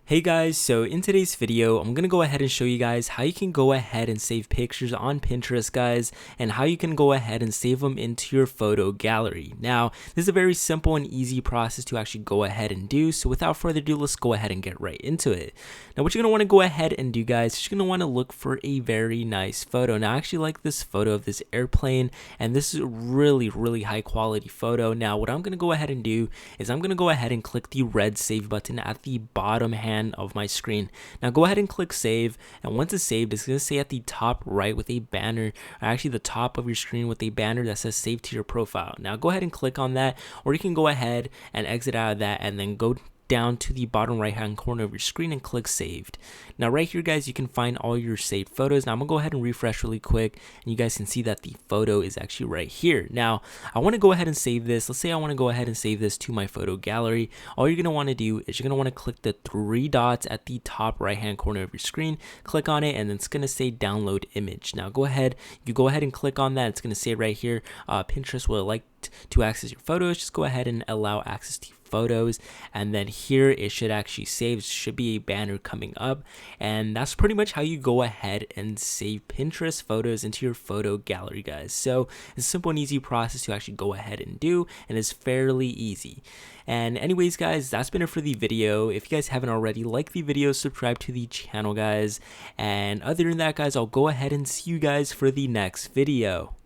Hey guys, so in today's video, I'm going to go ahead and show you guys how you can go ahead and save pictures on Pinterest, guys, and how you can go ahead and save them into your photo gallery. Now, this is a very simple and easy process to actually go ahead and do, so without further ado, let's go ahead and get right into it. Now, what you're going to want to go ahead and do, guys, you're going to want to look for a very nice photo. Now, I actually like this photo of this airplane, and this is a really high quality photo. Now, what I'm going to go ahead and do is I'm going to go ahead and click the red save button at the bottom hand of my screen. Now go ahead and click save, and once it's saved, it's going to say at the top right with a banner, or actually the top of your screen with a banner that says save to your profile. Now go ahead and click on that, or you can go ahead and exit out of that and then go down to the bottom right hand corner of your screen and click saved. Now right here, guys, you can find all your saved photos. Now I'm gonna go ahead and refresh really quick, and you guys can see that the photo is actually right here. Now I want to go ahead and save this. Let's say I want to go ahead and save this to my photo gallery. All you're gonna want to do is you're gonna want to click the three dots at the top right hand corner of your screen, click on it, and then it's gonna say download image. Now go ahead and click on that. It's gonna say right here, Pinterest will like to access your photos. Just go ahead and allow access to photos, and then here it should actually save. It should be a banner coming up, and that's pretty much how you go ahead and save Pinterest photos into your photo gallery, guys. So it's a simple and easy process to actually go ahead and do, and it's fairly easy. And anyways, guys, that's been it for the video. If you guys haven't already, like the video, subscribe to the channel, guys, and other than that, guys, I'll go ahead and see you guys for the next video.